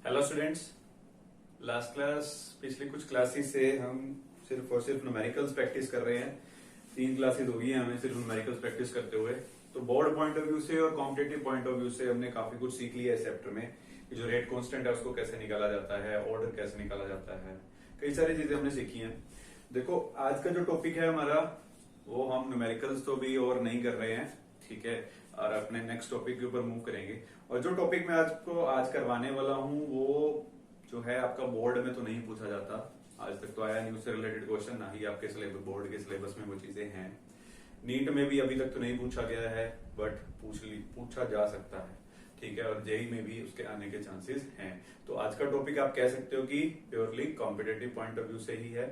Hello students. Last class पिछले कुछ classes से हम सिर्फ और सिर्फ न्यूमेरिकल्स प्रैक्टिस कर रहे हैं। 3 क्लासेस हो गई हैं हमें सिर्फ न्यूमेरिकल्स प्रैक्टिस करते हुए। तो बोर्ड पॉइंट ऑफ व्यू से और कॉम्पिटेटिव पॉइंट ऑफ व्यू से हमने काफी कुछ सीख लिया इस चैप्टर में कि जो रेट कांस्टेंट है उसको कैसे निकाला जाता है, ऑर्डर कैसे निकाला जाता है, कई सारी चीजें हमने सीखी हैं। देखो आज का जो टॉपिक है हमारा वो हम न्यूमेरिकल्स तो भी और नहीं कर रहे हैं, ठीक है, और अपने नेक्स्ट टॉपिक के ऊपर मूव करेंगे। और जो टॉपिक मैं आज करवाने वाला हूँ वो जो है आपका बोर्ड में तो नहीं पूछा जाता, आज तक तो आया नहीं उससे रिलेटेड क्वेश्चन, ना ही आपके सिलेबस बोर्ड के सिलेबस में वो चीजें हैं। नीट में भी अभी तक तो नहीं पूछा गया है, बट पूछा जा सकता है, ठीक है, और जेई में भी उसके आने के चांसेस हैं। तो आज का टॉपिक आप कह सकते हो कि purely competitive point of view से ही है।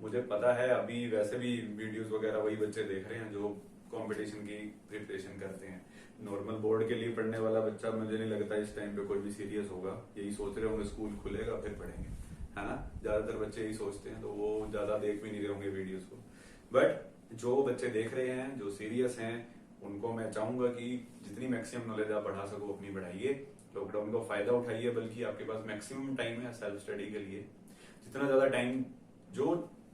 मुझे पता है अभी वैसे भी वीडियोस वगैरह वही बच्चे देख रहे हैं जो कंपटीशन की प्रिपरेशन करते हैं। नॉर्मल बोर्ड के लिए पढ़ने वाला बच्चा मुझे नहीं लगता इस टाइम पे कोई भी सीरियस होगा, यही सोच रहे होंगे स्कूल खुलेगा फिर पढ़ेंगे, है ना। ज्यादातर बच्चे यही सोचते हैं, तो वो ज्यादा देख भी नहीं रहे होंगे वीडियोस को। बट जो बच्चे देख रहे हैं, जो सीरियस हैं, उनको मैं चाहूंगा कि जितनी मैक्सिमम नॉलेज आप बढ़ा सको अपनी बढ़ाइए, लॉकडाउन का फायदा उठाइए, बल्कि आपके पास मैक्सिमम टाइम है सेल्फ स्टडी के लिए। जितना ज्यादा टाइम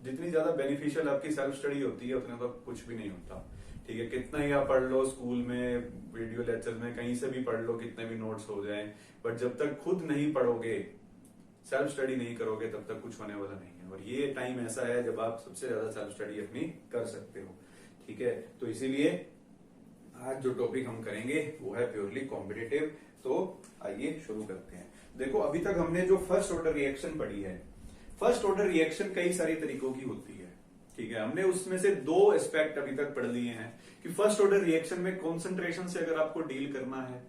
जितनी ज्यादा बेनिफिशियल आपकी सेल्फ स्टडी होती है उतना तो कुछ भी नहीं होता, ठीक है। कितना ही आप पढ़ लो स्कूल में, वीडियो लेक्चर में, कहीं से भी पढ़ लो, कितने भी नोट्स हो जाएं, बट जब तक खुद नहीं पढ़ोगे, सेल्फ स्टडी नहीं करोगे, तब तक कुछ होने वाला नहीं है। और ये टाइम ऐसा है जब आप सबसे ज्यादा सेल्फ स्टडी अपनी कर सकते हो, ठीक है। तो इसीलिए आज जो टॉपिक हम करेंगे वो है प्योरली कॉम्पिटिटिव। तो आइए शुरू करते हैं। देखो अभी तक हमने जो फर्स्ट ऑर्डर रिएक्शन पढ़ी है, फर्स्ट ऑर्डर रिएक्शन कई सारी तरीकों की होती है, ठीक है। हमने उसमें से 2 एस्पेक्ट अभी तक पढ़ लिए हैं कि फर्स्ट ऑर्डर रिएक्शन में कॉन्सेंट्रेशन से अगर आपको डील करना है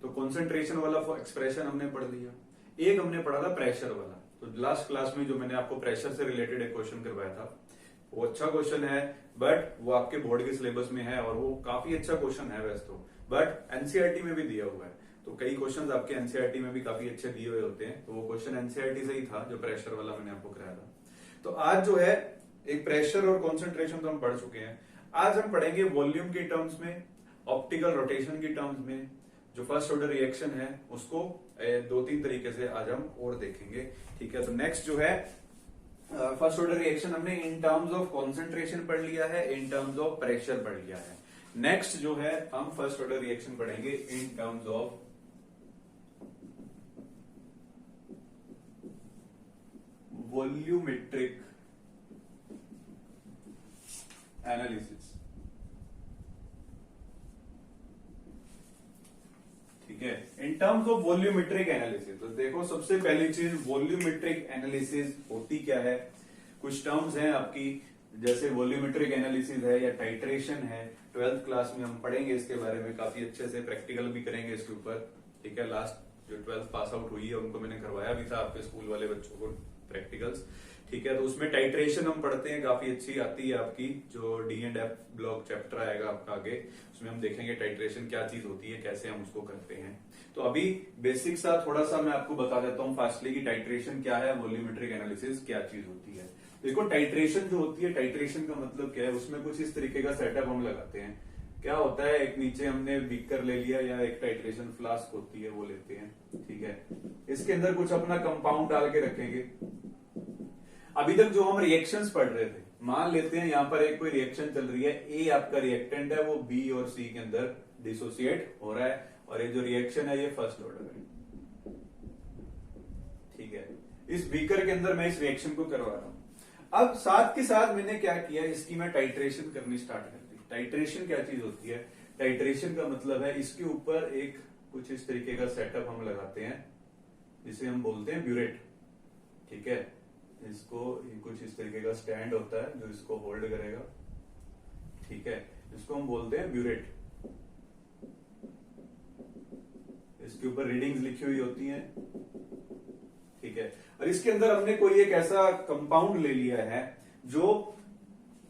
तो कॉन्सेंट्रेशन वाला एक्सप्रेशन हमने पढ़ लिया। एक हमने पढ़ा था प्रेशर वाला। तो लास्ट क्लास में जो मैंने आपको प्रेशर से रिलेटेड एक क्वेश्चन करवाया था, वो अच्छा क्वेश्चन है, बट वो आपके बोर्ड के सिलेबस में है और वो काफी अच्छा क्वेश्चन है वैसे तो, बट एनसीईआरटी में भी दिया हुआ है। तो कई क्वेश्चंस आपके एनसीईआरटी में भी काफी अच्छे दिए हुए होते हैं, तो वो क्वेश्चन एनसीईआरटी से ही था जो प्रेशर वाला मैंने आपको कराया था। तो आज जो है एक प्रेशर और कंसंट्रेशन तो हम पढ़ चुके हैं, आज हम पढ़ेंगे वॉल्यूम के टर्म्स में, ऑप्टिकल रोटेशन के टर्म्स में। जो फर्स्ट ऑर्डर रिएक्शन है उसको 2-3 तरीके से आज हम और देखेंगे, ठीक है। तो नेक्स्ट जो है फर्स्ट ऑर्डर रिएक्शन हमने इन टर्म्स ऑफ कंसंट्रेशन पढ़ लिया है, इन टर्म्स ऑफ प्रेशर पढ़ लिया है। नेक्स्ट जो है हम फर्स्ट ऑर्डर रिएक्शन पढ़ेंगे इन टर्म्स ऑफ वॉल्यूमेट्रिक एनालिसिस, ठीक है, इन टर्म्स ऑफ वॉल्यूमेट्रिक एनालिसिस। तो देखो सबसे पहली चीज वॉल्यूमेट्रिक एनालिसिस होती क्या है। कुछ टर्म्स हैं आपकी, जैसे वॉल्यूमेट्रिक एनालिसिस है या टाइट्रेशन है, 12th क्लास में हम पढ़ेंगे इसके बारे में काफी अच्छे से, प्रैक्टिकल भी करेंगे इसके ऊपर, ठीक है। लास्ट जो 12th पास आउट हुई है उनको मैंने करवाया भी था आपके स्कूल वाले बच्चों को प्रैक्टिकल्स, ठीक है। तो उसमें टाइट्रेशन हम पढ़ते हैं, काफी अच्छी आती है आपकी, जो D and F block chapter आएगा आपका आगे, उसमें हम देखेंगे टाइट्रेशन क्या चीज होती है, कैसे हम उसको करते हैं। तो अभी बेसिक सा थोड़ा सा मैं आपको बता देता हूँ फास्टली कि टाइट्रेशन क्या है, वॉल्यूमेट्रिक एनालिसिस क्या चीज होती है। देखो टाइट्रेशन जो होती है, टाइट्रेशन का मतलब क्या है, उसमें कुछ इस तरीके का सेटअप हम लगाते हैं। क्या होता है, एक नीचे हमने बीकर ले लिया या एक टाइट्रेशन फ्लास्क होती है वो लेते हैं, ठीक है। इसके अंदर कुछ अपना कंपाउंड डाल के रखेंगे। अभी तक जो हम रिएक्शंस पढ़ रहे थे, मान लेते हैं यहां पर एक कोई रिएक्शन चल रही है, ए आपका रिएक्टेंट है, वो बी और सी के अंदर डिसोसिएट हो रहा है, और ये जो रिएक्शन है ये फर्स्ट ऑर्डर है, ठीक है। इस बीकर के अंदर मैं इस रिएक्शन को करवा रहा हूं। अब साथ के साथ मैंने क्या किया, इसकी मैं टाइट्रेशन करनी स्टार्ट कर दी। टाइट्रेशन क्या चीज होती है, टाइट्रेशन का मतलब है इसके ऊपर एक कुछ इस तरीके का सेटअप हम लगाते हैं, जिसे हम बोलते हैं ब्यूरेट, ठीक है। इसको कुछ इस तरीके का स्टैंड होता है जो इसको होल्ड करेगा, ठीक है, इसको हम बोलते हैं ब्यूरेट। इसके ऊपर रीडिंग्स लिखी हुई होती हैं, ठीक है। और इसके अंदर हमने कोई एक ऐसा कंपाउंड ले लिया है जो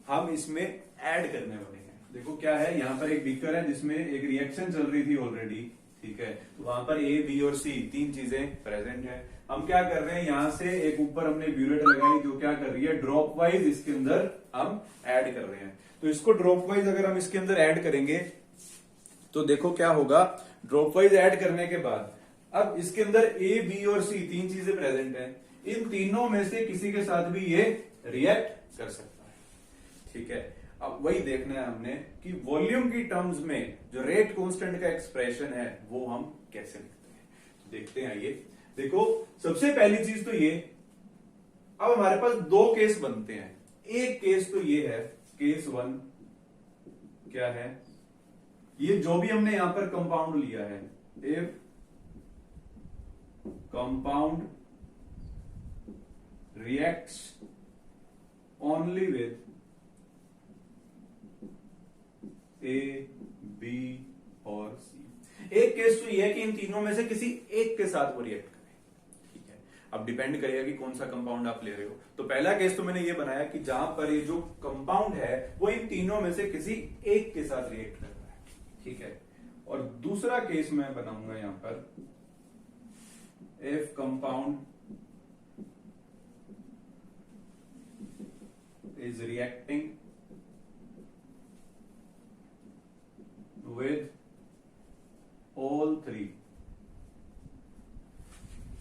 हम इसमें ऐड करने वाले हैं। देखो क्या है, यहां पर एक बीकर है जिसमें एक रिएक्शन चल रही थी ऑलरेडी, ठीक है। तो वहां पर ए, बी और सी 3 चीजें प्रेजेंट है। हम क्या कर रहे हैं, यहां से एक ऊपर हमने ब्यूरेट लगाई जो क्या कर रही है, ड्रॉप वाइज इसके अंदर हम ऐड कर रहे हैं। तो इसको ड्रॉप वाइज अगर हम इसके अंदर ऐड करेंगे तो देखो क्या होगा, ड्रॉप वाइज ऐड करने के बाद अब इसके अंदर ए, बी और सी तीन चीजें प्रेजेंट हैं, इन तीनों में से किसी के साथ भी ये रिएक्ट कर सकता है, ठीक है। अब वही देखना है हमने कि वॉल्यूम की टर्म्स में जो रेट कांस्टेंट का एक्सप्रेशन है वो हम कैसे लिखते हैं, तो देखते हैं। आइए देखो, सबसे पहली चीज तो ये, अब हमारे पास दो केस बनते हैं। एक केस तो ये है, केस वन क्या है, ये जो भी हमने यहां पर कंपाउंड लिया है, if compound reacts only with A, B और सी। एक केस तो यह है कि इन तीनों में से किसी एक के साथ वो रिएक्ट करे, ठीक है। अब डिपेंड करेगा कि कौन सा कंपाउंड आप ले रहे हो। तो पहला केस तो मैंने ये बनाया कि जहां पर ये जो कंपाउंड है वो इन तीनों में से किसी एक के साथ रिएक्ट कर रहा है, ठीक है। और दूसरा केस मैं बनाऊंगा यहां पर, if compound is reacting with all three।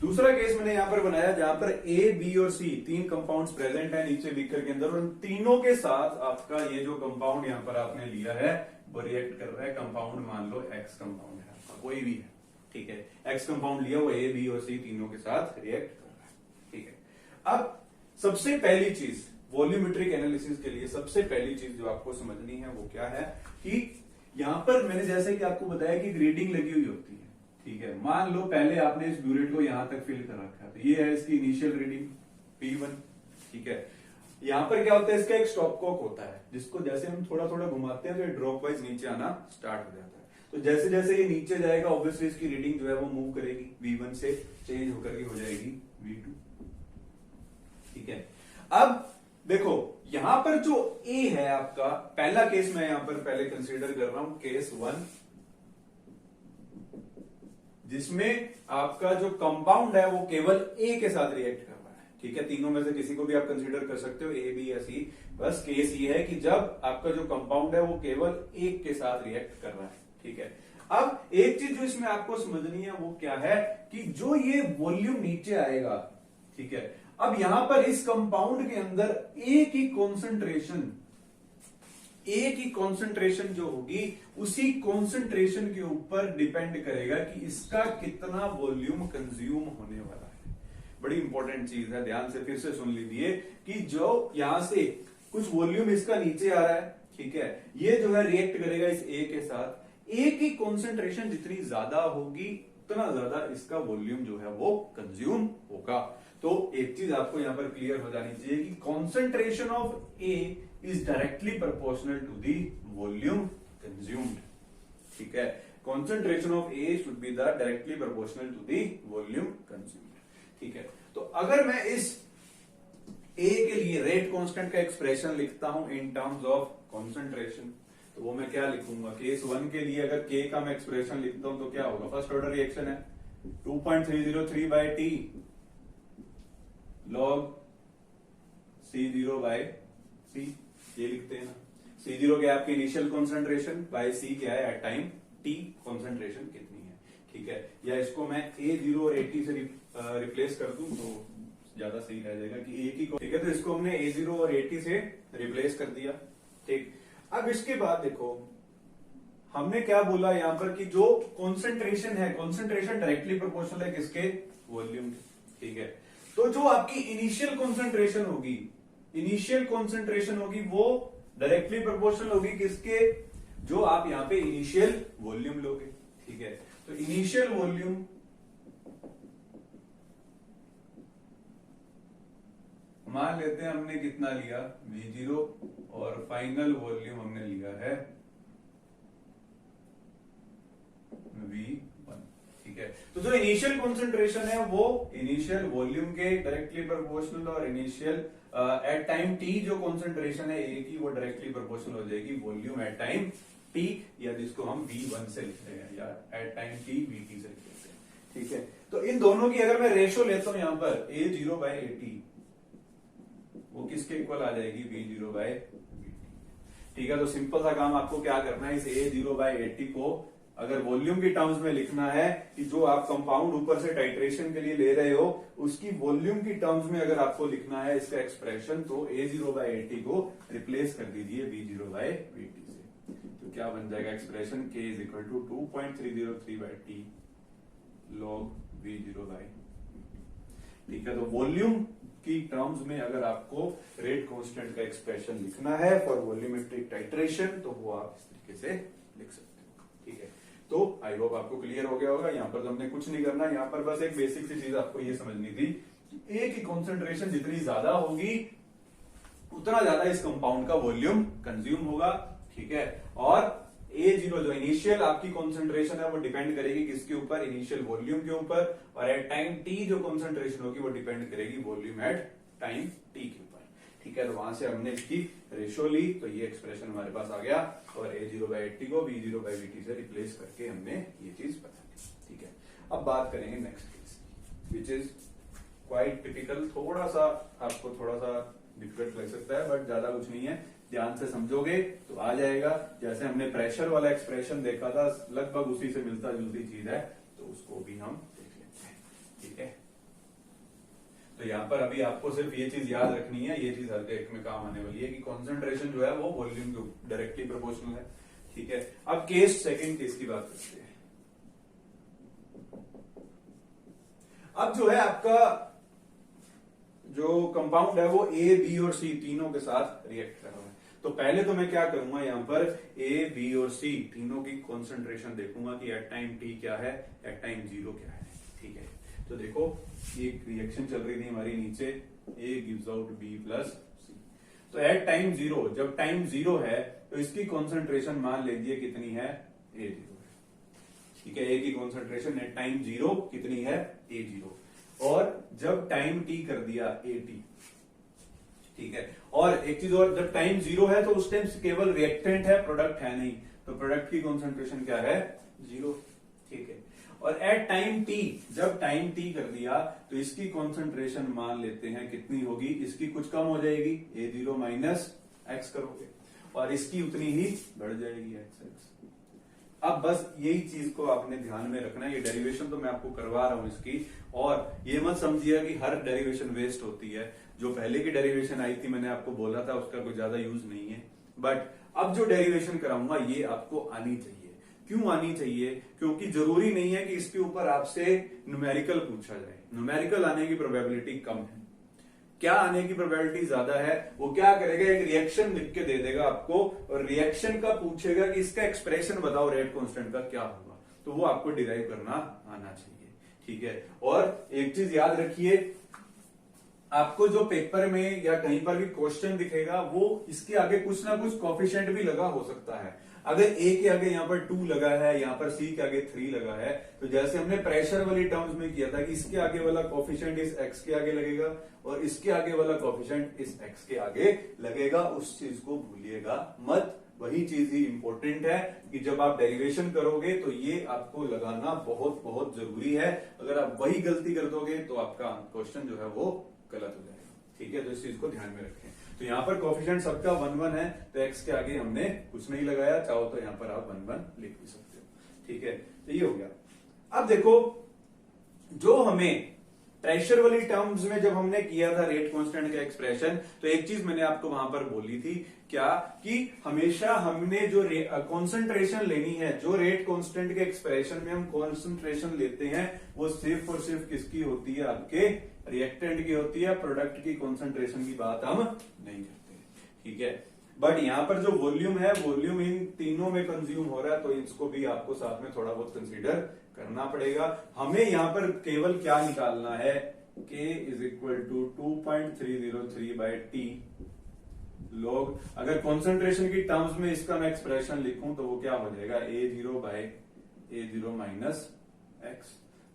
दूसरा केस मैंने यहां पर बनाया जहां पर ए, बी और सी तीन कंपाउंड्स प्रेजेंट है नीचे बीकर के अंदर, और उन तीनों के साथ आपका ये जो कंपाउंड यहां पर आपने लिया है वो रिएक्ट कर रहा है। कंपाउंड मान लो एक्स कंपाउंड है आपका, कोई भी है, ठीक है। एक्स कंपाउंड लिया, वो ए, बी और सी तीनों के साथ रिएक्ट कर रहा है, ठीक है। अब सबसे पहली चीज वॉल्यूमेट्रिक एनालिसिस के लिए सबसे पहली चीज जो आपको समझनी है वो क्या है कि यहां पर मैंने जैसे कि आपको बताया कि ग्रेडिंग लगी हुई होती है, ठीक है। मान लो पहले आपने इस ब्यूरेट को यहां तक फिल कर रखा है, तो ये है इसकी इनिशियल रीडिंग P1, ठीक है। यहां पर क्या होता है, इसका एक स्टॉप कॉक होता है जिसको जैसे हम थोड़ा थोड़ा घुमाते हैं तो ये ड्रॉप वाइज नीचे आना स्टार्ट हो जाता है। तो जैसे जैसे ये नीचे जाएगा ऑब्वियसली इसकी रीडिंग जो है वो मूव करेगी, V1 से चेंज होकर के हो जाएगी V2, ठीक है। अब देखो यहां पर जो ए है आपका, पहला केस मैं यहां पर पहले कंसीडर कर रहा हूं, केस वन, जिसमें आपका जो कंपाउंड है वो केवल ए के साथ रिएक्ट कर रहा है, ठीक है। तीनों में से किसी को भी आप कंसीडर कर सकते हो, ए, बी या सी। बस केस ये है कि जब आपका जो कंपाउंड है वो केवल एक के साथ रिएक्ट कर रहा है, ठीक है। अब एक चीज जो इसमें आपको समझनी है वो क्या है कि जो ये वॉल्यूम नीचे आएगा, ठीक है। अब यहां पर इस कंपाउंड के अंदर ए की कॉन्सेंट्रेशन जो होगी उसी कॉन्सेंट्रेशन के ऊपर डिपेंड करेगा कि इसका कितना वॉल्यूम कंज्यूम होने वाला है। बड़ी इंपॉर्टेंट चीज है, ध्यान से फिर से सुन लीजिए कि जो यहां से कुछ वॉल्यूम इसका नीचे आ रहा है, ठीक है, ये जो है रिएक्ट करेगा इस ए के साथ। ए की कॉन्सेंट्रेशन जितनी ज्यादा होगी उतना ज्यादा इसका वॉल्यूम जो है वो कंज्यूम होगा। तो एक चीज आपको यहां पर क्लियर हो जानी चाहिए कि concentration of A is directly proportional to the volume consumed, ठीक है। Concentration of A should be the directly proportional to the volume consumed, ठीक है। तो अगर मैं इस ए के लिए रेट कांस्टेंट का एक्सप्रेशन लिखता हूं इन टर्म्स ऑफ कॉन्सेंट्रेशन, तो वो मैं क्या लिखूंगा, केस वन के लिए अगर के का मैं एक्सप्रेशन लिखता हूं तो क्या होगा, फर्स्ट ऑर्डर रिएक्शन है 2.303 by T log C0 by C, ये लिखते हैं ना। C0 क्या है आपकी इनिशियल कॉन्सेंट्रेशन, बाय C क्या है एट टाइम T कॉन्सेंट्रेशन कितनी है, ठीक है। या इसको मैं A0 और AT से रिप्लेस कर दूं तो ज्यादा सही रह जाएगा कि A की, ठीक है। तो इसको हमने A0 और AT से रिप्लेस कर दिया, ठीक। अब इसके बाद देखो हमने क्या बोला यहां पर कि जो कॉन्सेंट्रेशन है, कॉन्सेंट्रेशन डायरेक्टली प्रोपोर्शनल है किसके, वॉल्यूम के, ठीक है। तो जो आपकी इनिशियल कॉन्सेंट्रेशन होगी वो डायरेक्टली प्रोपोर्शनल होगी किसके, जो आप यहां पे इनिशियल वॉल्यूम लोगे, ठीक है। तो इनिशियल वॉल्यूम मान लेते हैं हमने कितना लिया V0 और फाइनल वॉल्यूम हमने लिया है V1, ठीक है। तो जो इनिशियल कॉन्सेंट्रेशन है वो इनिशियल वॉल्यूम के डायरेक्टली प्रोपोर्शनल, और इनिशियल एट टाइम टी जो कॉन्सेंट्रेशन है ए की वो डायरेक्टली प्रोपोर्शनल हो जाएगी वॉल्यूम एट टाइम टी, या जिसको हम V1 से लिखते हैं या एट टाइम टी VT से लिखते हैं, ठीक है। तो इन दोनों की अगर मैं रेशो लेता हूं यहां पर A0 बाय AT, वो किसके इक्वल आ जाएगी, V0 बाय VT, ठीक है। तो सिंपल सा काम आपको क्या करना है, इस A0 बाय AT को अगर वॉल्यूम की टर्म्स में लिखना है कि जो आप कंपाउंड ऊपर से टाइट्रेशन के लिए ले रहे हो उसकी वॉल्यूम की टर्म्स में अगर आपको लिखना है इसका एक्सप्रेशन, तो A0/AT को रिप्लेस कर दीजिए V0/VT से। तो क्या बन जाएगा expression, K is equal to 2.303/T log V0/VT। ठीक है, तो वॉल्यूम की टर्म्स में अगर आपको रेट कांस्टेंट का एक्सप्रेशन लिखना है फॉर वॉल्यूमेट्रिक टाइट्रेशन तो वो आप इस तरीके से लिख सकते हो। ठीक है, तो आई होप आपको क्लियर हो गया होगा। यहाँ पर तो हमने कुछ नहीं करना, यहाँ पर बस एक बेसिक सी चीज आपको ये समझनी थी कि ए की कॉन्सेंट्रेशन जितनी ज्यादा होगी उतना ज्यादा इस कंपाउंड का वॉल्यूम कंज्यूम होगा। ठीक है, और A0 जो इनिशियल आपकी कॉन्सेंट्रेशन है वो डिपेंड करेगी किसके ऊपर, इनिशियल वॉल्यूम के ऊपर, और एट टाइम T जो कॉन्सेंट्रेशन होगी वो डिपेंड करेगी वॉल्यूम एट टाइम T के ऊपर। ठीक है, तो वहां से हमने इसकी रेशो ली तो ये एक्सप्रेशन हमारे पास आ गया, और A0/AT को V0/VT से रिप्लेस करके हमने ये चीज बता दी। ठीक है, अब बात करेंगे next case which is quite typical. थोड़ा सा आपको थोड़ा सा डिफिकल्ट लग सकता है बट ज्यादा कुछ नहीं है, ध्यान से समझोगे तो आ जाएगा। जैसे हमने प्रेशर वाला एक्सप्रेशन देखा था लगभग उसी से मिलता जुलती चीज है, तो उसको भी हम देख लेते हैं। ठीक है, तो यहाँ पर अभी आपको सिर्फ ये चीज याद रखनी है, ये चीज हर एक में काम आने वाली है कि कॉन्सेंट्रेशन जो है वो वॉल्यूम के डायरेक्टली प्रोपोर्शनल है। ठीक है, अब केस सेकंड केस की बात करते हैं। अब जो है आपका जो कंपाउंड है वो ए, बी और सी तीनों के साथ रिएक्ट कर रहा है। तो पहले तो मैं क्या करूंगा, यहाँ पर ए, बी और सी तीनों की कॉन्सेंट्रेशन देखूंगा कि एट टाइम टी क्या है, एट टाइम 0 क्या है। ठीक है, तो देखो ये रिएक्शन चल रही थी हमारी नीचे, A gives out B plus C. तो एट टाइम 0, जब टाइम 0 है तो इसकी कॉन्सेंट्रेशन मान लीजिए कितनी है, A0 है। ठीक है, ए की कॉन्सेंट्रेशन एट टाइम 0 कितनी है, A0, और जब टाइम टी कर दिया AT। ठीक है, और एक चीज और, जब टाइम 0 है तो उस टाइम केवल रिएक्टेंट है, प्रोडक्ट है नहीं, तो प्रोडक्ट की कॉन्सेंट्रेशन क्या है, 0। ठीक है, और एट टाइम टी, जब टाइम टी कर दिया तो इसकी कॉन्सेंट्रेशन मान लेते हैं कितनी होगी, इसकी कुछ कम हो जाएगी, A0 माइनस एक्स करोगे, और इसकी उतनी ही बढ़ जाएगी XX। अब बस यही चीज को आपने ध्यान में रखना है। ये डेरिवेशन तो मैं आपको करवा रहा हूं इसकी, और ये मत समझिएगा कि हर डेरिवेशन वेस्ट होती है। जो पहले की डेरिवेशन आई थी मैंने आपको बोला था उसका कोई ज्यादा यूज नहीं है, बट अब जो डेरिवेशन कराऊंगा ये आपको आनी चाहिए। क्यों आनी चाहिए, क्योंकि जरूरी नहीं है कि इसके ऊपर आपसे न्यूमेरिकल पूछा जाए। न्यूमेरिकल आने की प्रोबेबिलिटी कम है, क्या आने की प्रोबेबिलिटी ज्यादा है, वो क्या करेगा, एक रिएक्शन लिख के दे देगा आपको, और रिएक्शन का पूछेगा कि इसका एक्सप्रेशन बताओ रेट कांस्टेंट का क्या होगा, तो वो आपको डिराइव करना आना चाहिए। ठीक है, और एक चीज याद रखिए, आपको जो पेपर में या कहीं पर भी क्वेश्चन दिखेगा वो इसके आगे कुछ ना कुछ कोफिशिएंट भी लगा हो सकता है। अगर ए के आगे यहाँ पर 2 लगा है, यहाँ पर सी के आगे 3 लगा है, तो जैसे हमने प्रेशर वाली टर्म्स में किया था कि इसके आगे वाला कोफिशिएंट इस एक्स के आगे लगेगा और इसके आगे वाला कोफिशिएंट इस एक्स के आगे लगेगा, उस चीज को भूलिएगा मत। वही चीज ही इंपॉर्टेंट है कि जब आप डेरिवेशन करोगे तो ये आपको लगाना बहुत बहुत जरूरी है। अगर आप वही गलती कर दोगे तो आपका क्वेश्चन जो है वो गलत हो जाएगा। ठीक है, तो इस चीज को ध्यान में रखें। तो यहाँ पर कोफिशिएंट सबका 1 1 है, तो एक्स के आगे हमने कुछ नहीं लगाया, चाहो तो यहाँ पर आप 1 1 लिख भी सकते हो। ठीक है, तो ये हो गया। अब देखो, जो हमें प्रेशर वाली टर्म्स में जब हमने किया था रेट कांस्टेंट का एक्सप्रेशन, तो एक चीज मैंने आपको वहां पर बोली थी, क्या कि हमेशा हमने जो कॉन्सेंट्रेशन लेनी है, जो रेट कांस्टेंट के एक्सप्रेशन में हम कॉन्सेंट्रेशन लेते हैं वो सिर्फ और सिर्फ किसकी होती है, आपके रिएक्टेंट की होती है। प्रोडक्ट की कॉन्सेंट्रेशन की बात हम नहीं करते। ठीक है, बट यहां पर जो वॉल्यूम है, वॉल्यूम इन तीनों में कंज्यूम हो रहा है, तो इसको भी आपको साथ में थोड़ा बहुत कंसीडर करना पड़ेगा। हमें यहां पर केवल क्या निकालना है, K is equal to 2.303/T log, अगर कॉन्सेंट्रेशन की टर्म्स में इसका मैं एक्सप्रेशन लिखूं तो वो क्या हो जाएगा, A0 माइनस एक्स।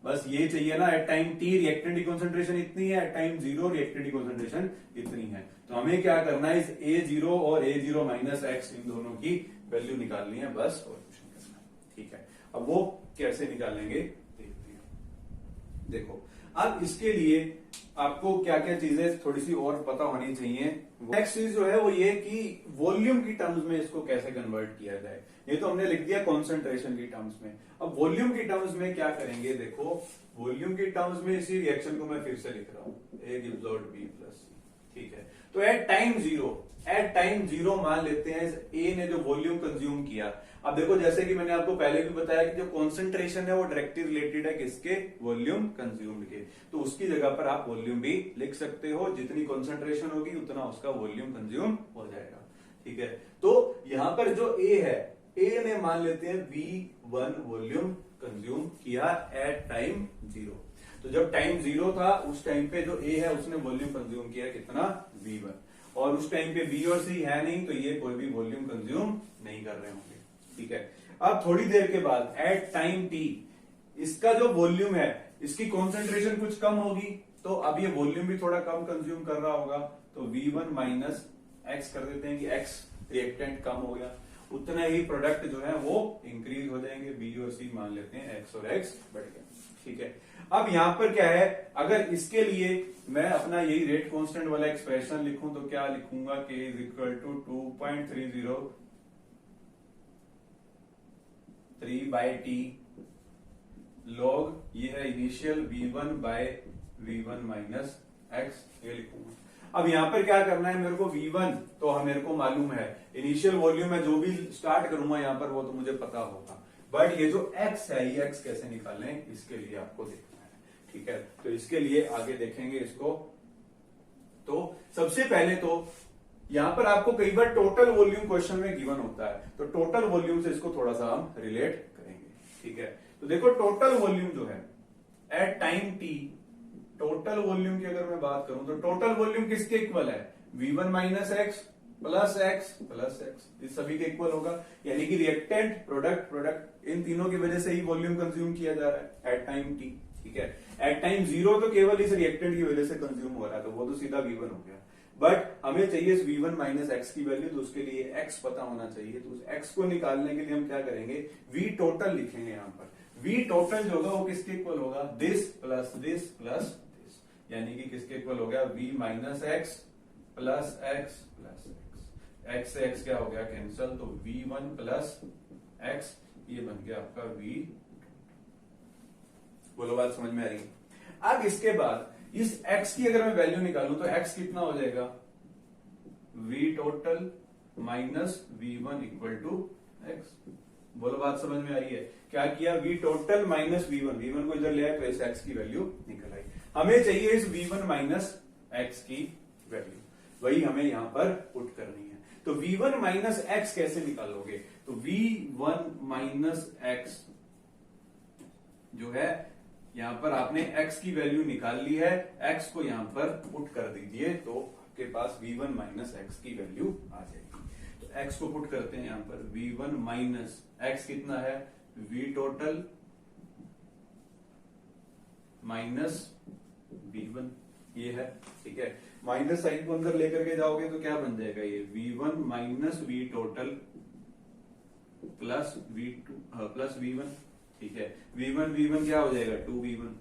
बस ये चाहिए ना, एट टाइम टी रिएक्टेंट की कॉन्सेंट्रेशन इतनी है, एट टाइम 0 रिएक्टेंट की कॉन्सेंट्रेशन इतनी है। तो हमें क्या करना है, इस A0 और A0 माइनस एक्स इन दोनों की वैल्यू निकालनी है, बस और कुछ नहीं करना। ठीक है, अब वो कैसे निकालेंगे देखते हैं। देखो, अब इसके लिए आपको क्या क्या चीजें थोड़ी सी और पता होनी चाहिए। नेक्स्ट चीज जो है वो ये कि वॉल्यूम की टर्म्स में इसको कैसे कन्वर्ट किया जाए। ये तो हमने लिख दिया कॉन्सेंट्रेशन की टर्म्स में, अब वॉल्यूम की टर्म्स में क्या करेंगे। देखो वॉल्यूम की टर्म्स में इसी रिएक्शन को मैं फिर से लिख रहा हूं, A gives out B plus C, ठीक है। तो एट टाइम जीरो मान लेते हैं ए ने जो वॉल्यूम कंज्यूम किया। अब देखो जैसे कि मैंने आपको पहले भी बताया कि जो कॉन्सेंट्रेशन है वो डायरेक्टली रिलेटेड है किसके, वॉल्यूम कंज्यूम्ड के। तो उसकी जगह पर आप वॉल्यूम भी लिख सकते हो, जितनी कॉन्सेंट्रेशन होगी उतना उसका वॉल्यूम कंज्यूम हो जाएगा, ठीक है। तो यहां पर जो ए है, ए ने मान लेते हैं V1 वॉल्यूम कंज्यूम किया एट टाइम जीरो। तो जब टाइम जीरो था उस टाइम पे जो ए है उसने वॉल्यूम कंज्यूम किया कितना, V1, और उस टाइम पे बी और सी है नहीं तो ये कोई भी वॉल्यूम कंज्यूम नहीं कर रहे होंगे, ठीक है। अब थोड़ी देर के बाद एट टाइम टी इसका जो वॉल्यूम है इसकी कॉन्सेंट्रेशन कुछ कम होगी, तो अब ये वॉल्यूम भी थोड़ा कम कंज्यूम कर रहा होगा। तो V1 माइनस एक्स कर देते हैं कि एक्स रिएक्टेंट कम हो गया, उतना ही प्रोडक्ट जो है वो इंक्रीज हो जाएंगे। बी और सी मान लेते हैं एक्स और एक्स बढ़ गया, ठीक है। अब यहां पर क्या है, अगर इसके लिए मैं अपना यही रेट कांस्टेंट वाला एक्सप्रेशन लिखूं तो क्या लिखूंगा, k is equal to 2.303 by T log ये है initial V1 bye V1 minus x, ये लिखूंगा। अब यहां पर क्या करना है मेरे को, V1 तो मेरे को मालूम है, इनिशियल वॉल्यूम है, जो भी स्टार्ट करूंगा यहां पर वो तो मुझे पता होगा, बट ये जो x है ये x कैसे निकालें इसके लिए आपको देखना है, ठीक है। तो इसके लिए आगे देखेंगे इसको। तो सबसे पहले तो यहां पर आपको कई बार टोटल वॉल्यूम क्वेश्चन में गिवन होता है, तो टोटल वॉल्यूम से इसको थोड़ा सा हम रिलेट करेंगे, ठीक है। तो देखो टोटल वॉल्यूम जो है at time T, total volume की अगर मैं बात करूं तो टोटल वॉल्यूम किसके इक्वल है, V1 minus X plus X plus x, इस सभी के इक्वल होगा। यानी कि रिएक्टेंट प्रोडक्ट इन तीनों की वजह से ही वॉल्यूम कंज्यूम किया जा रहा है एट टाइम टी, ठीक है। एट टाइम जीरो तो केवल इस रिएक्टेंट की वजह से कंज्यूम हो रहा है, तो वो तो सीधा V1 हो गया, बट हमें चाहिए इस V1 माइनस एक्स की वैल्यू, तो उसके लिए x पता होना चाहिए। तो उस x को निकालने के लिए हम क्या करेंगे, V टोटल लिखेंगे यहाँ पर। V टोटल जो होगा वो किसके इक्वल होगा, this plus this plus this, यानी कि किसके इक्वल हो गया, V minus X plus X plus x, x से एक्स क्या हो गया कैंसल, तो V1 प्लस एक्स ये बन गया आपका V। बोलो बात समझ में आ रही है। अब इसके बाद इस x की अगर मैं वैल्यू निकालूं तो x कितना हो जाएगा, V total minus V1 equal to X. बोलो बात समझ में आ रही है। क्या किया, V टोटल माइनस V1 को इधर ले आए तो इस x की वैल्यू निकल आई। हमें चाहिए इस V1 माइनस एक्स की वैल्यू, वही हमें यहां पर पुट करनी है। तो V1 माइनस एक्स कैसे निकालोगे, तो V1 माइनस एक्स जो है यहां पर आपने x की वैल्यू निकाल ली है, x को यहां पर पुट कर दीजिए तो आपके पास V1 माइनस एक्स की वैल्यू आ जाएगी। तो x को पुट करते हैं यहां पर, V1 माइनस एक्स कितना है, V टोटल माइनस V1 ये है, ठीक है। माइनस साइन को अंदर लेकर के जाओगे तो क्या बन जाएगा, ये V1 minus V total plus V2 plus V1, ठीक है। V1 क्या हो जाएगा, 2V1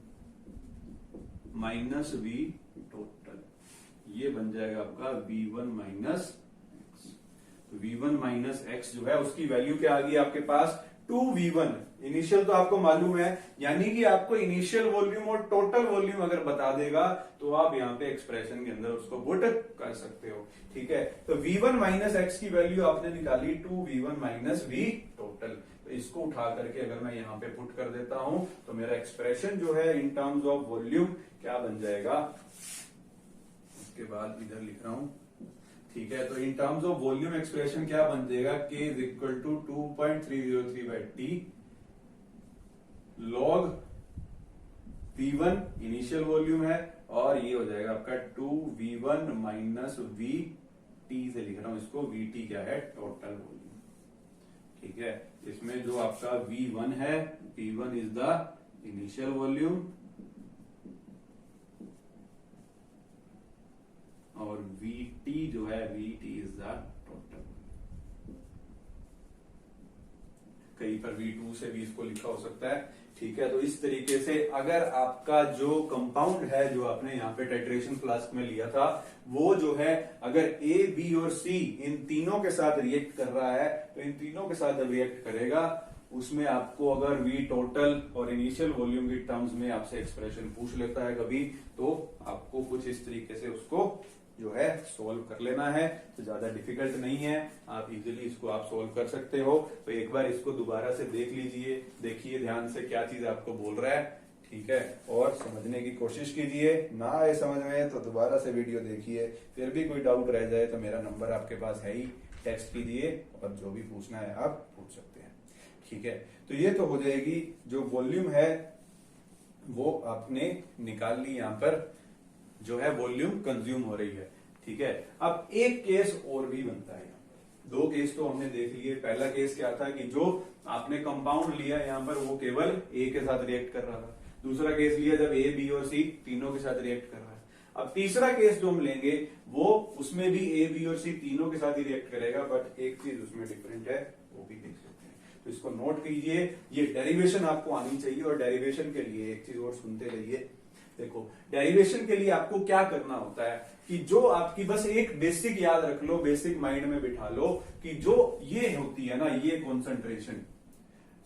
माइनस V टोटल, ये बन जाएगा आपका V1 माइनस एक्स। तो V1 माइनस एक्स जो है उसकी वैल्यू क्या आ गई आपके पास, 2V1। इनिशियल तो आपको मालूम है, यानी कि आपको इनिशियल वॉल्यूम और टोटल वॉल्यूम अगर बता देगा तो आप यहाँ पे एक्सप्रेशन के अंदर उसको पुट कर सकते हो, ठीक है। तो V1 माइनस एक्स की वैल्यू आपने निकाली 2V1 माइनस V टोटल। तो इसको उठा करके अगर मैं यहाँ पे पुट कर देता हूं तो मेरा एक्सप्रेशन जो है इन टर्म्स ऑफ वॉल्यूम क्या बन जाएगा, उसके बाद इधर लिख रहा हूं, ठीक है। तो in terms of volume expression क्या बन जाएगा, k is equal to 2.303 by T log V1 initial volume है, और ये हो जाएगा आपका 2V1 माइनस V टी से लिख रहा हूं इसको, VT क्या है, टोटल वॉल्यूम, ठीक है। इसमें जो आपका V1 है, V1 is the initial volume और VT जो है, VT इज द टोटल। कहीं पर V2 से भी इसको लिखा हो सकता है। ठीक है, तो इस तरीके से अगर आपका जो कंपाउंड है जो आपने यहाँ पे टाइट्रेशन फ्लास्क में लिया था, वो जो है अगर A, B और C इन तीनों के साथ रिएक्ट कर रहा है, तो इन तीनों के साथ जब रिएक्ट करेगा उसमें आपको अगर V टोटल और इनिशियल वॉल्यूम की टर्म्स में आपसे एक्सप्रेशन पूछ लेता है कभी, तो आपको कुछ इस तरीके से उसको जो है सोल्व कर लेना है। तो ज्यादा डिफिकल्ट नहीं है, आप इजीली इसको आप सोल्व कर सकते हो। तो एक बार इसको दोबारा से देख लीजिए, देखिए ध्यान से क्या चीज आपको बोल रहा है। ठीक है, और समझने की कोशिश कीजिए, ना आए समझ में तो दोबारा से वीडियो देखिए। फिर भी कोई डाउट रह जाए तो मेरा नंबर आपके पास है ही, टेक्स्ट कीजिए और जो भी पूछना है आप पूछ सकते हैं। ठीक है, तो ये तो हो जाएगी जो वॉल्यूम है वो आपने निकाल ली, यहां पर जो है वॉल्यूम कंज्यूम हो रही है। ठीक है, अब एक केस और भी बनता है। दो केस तो हमने देख लिए। पहला केस क्या था कि जो आपने कंपाउंड लिया यहां पर वो केवल ए के साथ रिएक्ट कर रहा था। दूसरा केस लिया जब ए, बी और सी तीनों के साथ रिएक्ट कर रहा है। अब तीसरा केस जो हम लेंगे वो उसमें भी ए, बी और सी तीनों के साथ ही रिएक्ट करेगा, बट एक चीज उसमें डिफरेंट है, वो भी देख सकते हैं। तो इसको नोट कीजिए, ये डेरिवेशन आपको आनी चाहिए। और डेरिवेशन के लिए एक चीज और सुनते रहिए। देखो, डेरिवेशन के लिए आपको क्या करना होता है कि जो आपकी बस एक बेसिक याद रख लो, बेसिक माइंड में बिठा लो कि जो ये होती है ना, ये कॉन्सेंट्रेशन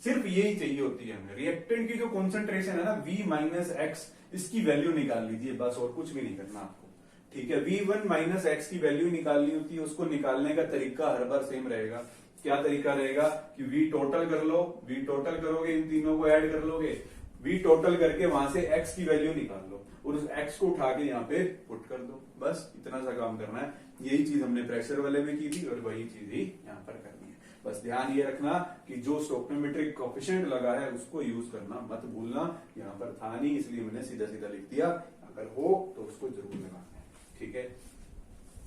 सिर्फ यही चाहिए होती है हमें। रिएक्टेंट की जो कॉन्सेंट्रेशन है ना V माइनस एक्स, इसकी वैल्यू निकाल लीजिए बस, और कुछ भी नहीं करना आपको। ठीक है, V1 माइनस एक्स की वैल्यू निकालनी होती है। उसको निकालने का तरीका हर बार सेम रहेगा। क्या तरीका रहेगा कि V टोटल कर लो, V टोटल करोगे, इन तीनों को ऐड कर लोगे, V टोटल करके वहां से x की वैल्यू निकाल लो और उस x को उठा के यहाँ पे पुट कर दो। बस इतना सा काम करना है। यही चीज हमने प्रेशर वाले में की थी और वही चीज ही यहाँ पर करनी है। बस ध्यान ये रखना कि जो स्टोइकोमेट्रिक कोएफिशिएंट लगा है उसको यूज करना मत भूलना। यहाँ पर था नहीं इसलिए मैंने सीधा सीधा लिख दिया, अगर हो तो उसको जरूर लगाना है। ठीक है,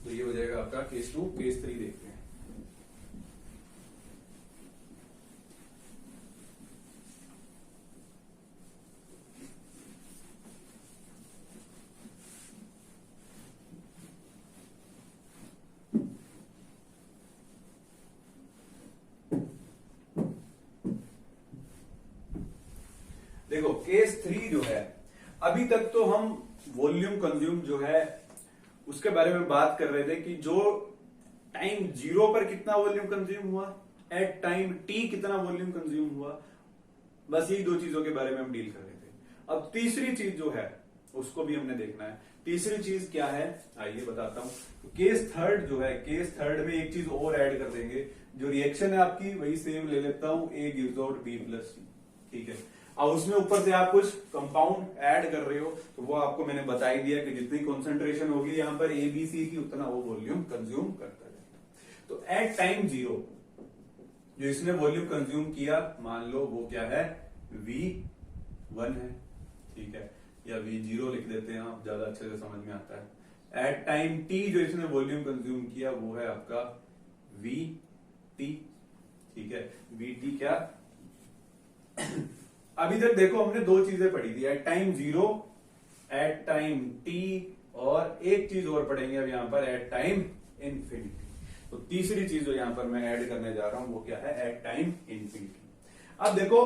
तो ये हो जाएगा आपका केस 2। केस 3 देखते हैं। देखो, केस 3 जो है, अभी तक तो हम वॉल्यूम कंज्यूम जो है उसके बारे में बात कर रहे थे कि जो टाइम 0 पर कितना वॉल्यूम कंज्यूम हुआ, एट टाइम t कितना वॉल्यूम कंज्यूम हुआ। बस यही दो चीजों के बारे में हम डील कर रहे थे। अब तीसरी चीज जो है उसको भी हमने देखना है। तीसरी चीज क्या है, आइए बताता हूं। तो केस 3 जो है, केस 3 में एक चीज और ऐड कर देंगे। जो रिएक्शन है आपकी वही सेम ले लेता हूं, A gives out B plus C। ठीक है, अब उसमें ऊपर से आप कुछ कंपाउंड ऐड कर रहे हो, तो वो आपको मैंने बता ही दिया कि जितनी कॉन्सेंट्रेशन होगी यहाँ पर A, B, C की, उतना वो वॉल्यूम कंज्यूम करता जाएगा। तो एट टाइम 0 जो इसने वॉल्यूम कंज्यूम किया, मान लो वो क्या है, V1 है। ठीक है, या V0 लिख देते हैं आप, ज्यादा अच्छे से समझ में आता है। एट टाइम t जो इसने वॉल्यूम कंज्यूम किया वो है आपका VT। ठीक है, VT क्या अभी तक देखो हमने दो चीजें पढ़ी थी, at time 0, at time t, और एक चीज और पढ़ेंगे अब यहां पर, एट टाइम इंफिनिटी। तो तीसरी चीज जो यहां पर मैं ऐड करने जा रहा हूं वो क्या है, एट टाइम इंफिनिटी। अब देखो,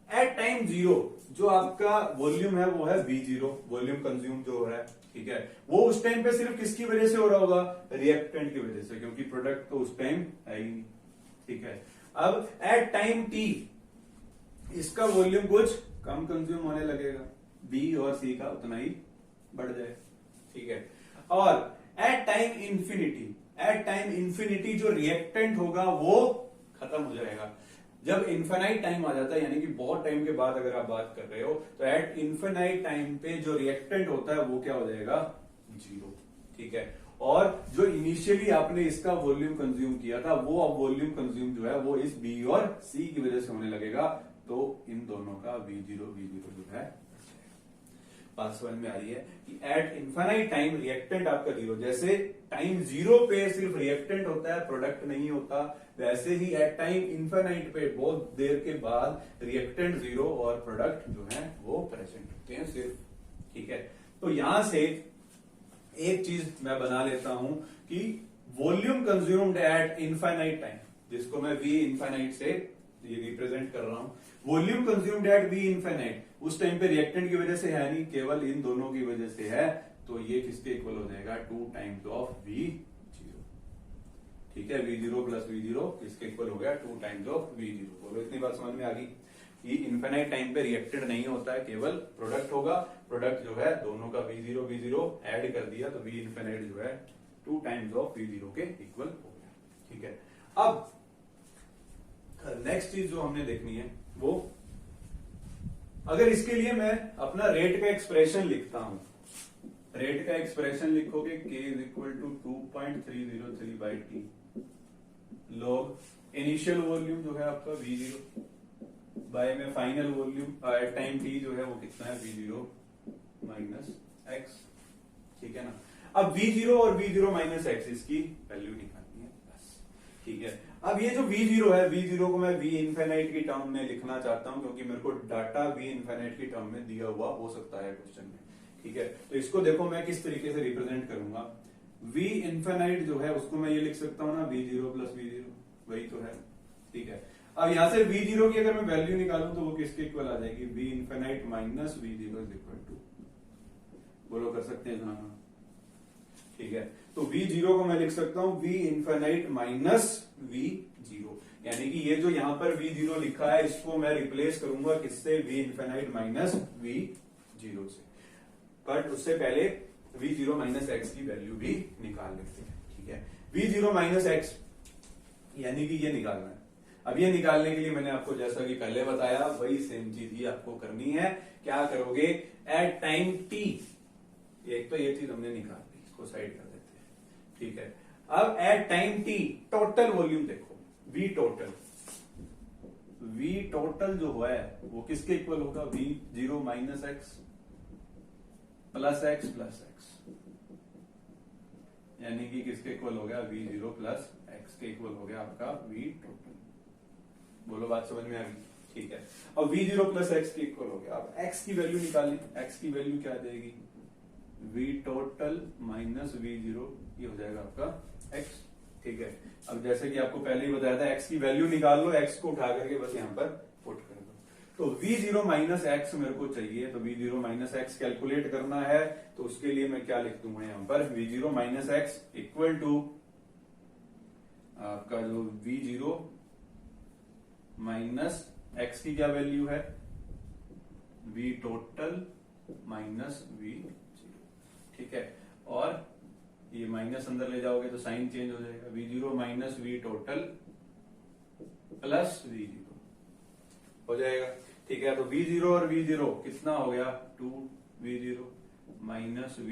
एट टाइम 0 जो आपका वॉल्यूम है वो है V0, वॉल्यूम कंज्यूम जो हो रहा है। ठीक है, वो उस टाइम पे सिर्फ किसकी वजह से हो रहा होगा, रिएक्टेंट की वजह से, क्योंकि प्रोडक्ट तो उस टाइम है ही नहीं। ठीक है, अब एट टाइम t इसका वॉल्यूम कुछ कम कंज्यूम होने लगेगा, B और C का उतना ही बढ़ जाए। ठीक है, और at time infinity, at time infinity जो रिएक्टेंट होगा वो खत्म हो जाएगा। जब इन्फिनाइट टाइम आ जाता है, यानी कि बहुत टाइम के बाद अगर आप बात कर रहे हो, तो एट इन्फिनाइट टाइम पे जो रिएक्टेंट होता है वो क्या हो जाएगा, 0। ठीक है, और जो इनिशियली आपने इसका वॉल्यूम कंज्यूम किया था वो अब वॉल्यूम कंज्यूम जो है वो इस B और C की वजह से होने लगेगा। तो इन दोनों का V0 जो है, बात समझ में आ रही है कि एट इन्फिनाइट टाइम रिएक्टेंट आपका 0, जैसे टाइम 0 पे सिर्फ रिएक्टेंट होता है, प्रोडक्ट नहीं होता, वैसे ही एट टाइम इन्फिनाइट पे बहुत देर के बाद रिएक्टेंट 0 और प्रोडक्ट जो है वो प्रेजेंट होते हैं सिर्फ। ठीक है, तो यहां से एक चीज मैं बना लेता हूं कि volume consumed at infinite time, जिसको मैं V इन्फिनाइट से तो ये रिप्रेजेंट कर रहा हूं। Volume consumed at V infinite, उस टाइम पे रिएक्टेंट की वजह से है नहीं, केवल इन दोनों की वजह से है, तो ये किसके इक्वल हो जाएगा 2 टाइम्स ऑफ V0। ठीक है, V0 प्लस V0 किसके इक्वल हो गया 2 टाइम्स ऑफ V0। बोलो इतनी बात समझ में आ गई कि इनफिनाइट टाइम पे रिएक्टेंट नहीं होता है, केवल प्रोडक्ट होगा। प्रोडक्ट जो है दोनों का V0 ऐड कर दिया तो V इनफिनाइट जो है 2 टाइम्स ऑफ V0 के इक्वल हो गया। ठीक है, अब नेक्स्ट चीज जो हमने देखनी है वो, अगर इसके लिए मैं अपना रेट का एक्सप्रेशन लिखता हूं, रेट का एक्सप्रेशन लिखोगे K is equal to 2.303/T log initial volume जो है आपका V0 बाय में final volume at time T जो है वो कितना है V0 माइनस एक्स। ठीक है ना, अब V0 और V0 माइनस एक्स इसकी वैल्यू निकालनी है बस। ठीक है, अब ये जो V0 है, V0 को मैं V इनफिनाइट की टर्म में लिखना चाहता हूं क्योंकि मेरे को डाटा V इनफिनाइट की टर्म में दिया हुआ हो सकता है क्वेश्चन में। ठीक है, तो इसको देखो मैं किस तरीके से रिप्रेजेंट करूंगा। V इनफिनाइट जो है उसको मैं ये लिख सकता हूं ना V0 प्लस V0, वही तो है। ठीक है, अब यहां से V0 की अगर मैं वैल्यू निकालूं तो वो किसके इक्वल आ जाएगी V infinite minus V0 is equal to, बोलो कर सकते हैं ना। ठीक है, तो V0 को मैं लिख सकता हूं V इनफिनाइट माइनस V0, यानी कि ये जो यहां पर V0 लिखा है इसको मैं रिप्लेस करूंगा किससे V इनफिनाइट माइनस V0 से। बट उससे पहले V0 माइनस एक्स की वैल्यू भी निकाल लेते हैं। ठीक है, V0 माइनस एक्स यानी कि ये निकालना है। अब ये निकालने के लिए मैंने आपको जैसा कि पहले बताया वही सेम चीज ही आपको करनी है। क्या करोगे, एट टाइम T, एक तो ये चीज हमने निकाल ली, इसको साइड कर देते हैं। ठीक है, अब at time T total volume देखो, V टोटल जो है वो किसके इक्वल होगा V0 minus X plus X plus X, यानी कि किसके इक्वल हो गया V0 प्लस एक्स के इक्वल हो गया आपका V टोटल। बोलो बात समझ में आ गई। ठीक है, अब V0 प्लस एक्स के इक्वल हो गया। अब एक्स की वैल्यू निकाली, एक्स की वैल्यू क्या आ जाएगी V टोटल माइनस V0, ये हो जाएगा आपका एक्स। ठीक है, अब जैसे कि आपको पहले ही बताया था एक्स की वैल्यू निकाल लो, एक्स को उठा करके बस यहां पर पुट कर दो। तो V0 माइनस एक्स मेरे को चाहिए, तो V0 माइनस एक्स कैलकुलेट करना है, तो उसके लिए मैं क्या लिख दूंगा यहां पर V0 minus x equal to आपका जो V0 माइनस एक्स की क्या वैल्यू है V टोटल माइनस V0। ठीक है, और ये माइनस अंदर ले जाओगे तो साइन चेंज हो जाएगा, V0 minus V total plus V0 हो जाएगा। ठीक है, तो V0 और V0 कितना हो गया 2V0 माइनस V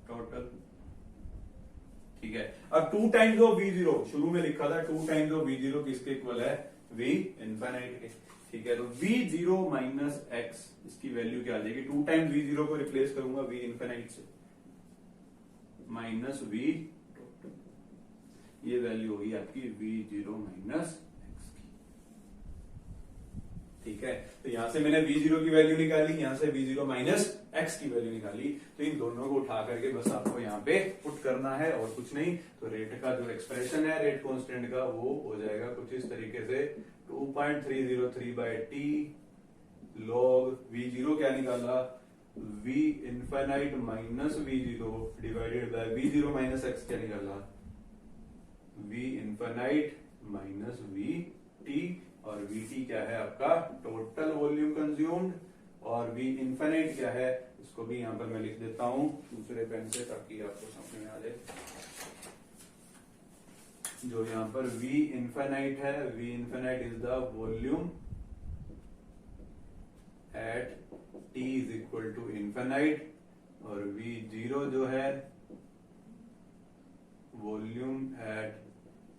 टोटल। ठीक है, अब 2 टाइम्स ऑफ V0 शुरू में लिखा था, 2 टाइम्स ऑफ V0 किसके इक्वल है V इनफिनाइट के। ठीक है, तो V0 माइनस एक्स इसकी वैल्यू क्या आ जाएगी, 2 टाइम्स V0 को रिप्लेस करूंगा V इनफिनाइट से माइनस V टोटल, ये वैल्यू होगी आपकी V0 माइनस एक्स की। ठीक है, तो यहां से मैंने V0 की वैल्यू निकाली, यहां से V0 माइनस एक्स की वैल्यू निकाली, तो इन दोनों को उठा करके बस आपको यहाँ पे पुट करना है और कुछ नहीं। तो रेट का जो एक्सप्रेशन है रेट कांस्टेंट का वो हो जाएगा कुछ इस तरीके से 2.303/T लॉग V0 क्या निकाला V infinite minus V0 divided by V0 minus x क्या निकाला V इनफिनाइट माइनस VT, और VT क्या है आपका टोटल वॉल्यूम कंज्यूम्ड, और V इनफिनाइट क्या है इसको भी यहां पर मैं लिख देता हूं दूसरे पेन से ताकि आपको समझ में आ जाए। जो यहां पर V इनफिनाइट है, V infinite is the volume at T is equal to infinite, और V0 जो है volume at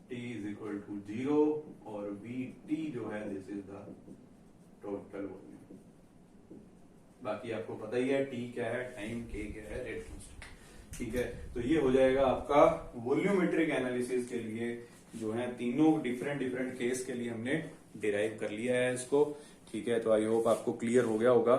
T is equal to 0, और VT जो है this is the total volume. बाकी आपको पता ही है T क्या है, टाइम K क्या है, रेट कांस्टेंट। ठीक है, तो ये हो जाएगा आपका वॉल्यूमेट्रिक एनालिसिस के लिए जो है तीनों डिफरेंट केस के लिए हमने डिराइव कर लिया है इसको। ठीक है, तो आई होप आपको क्लियर हो गया होगा।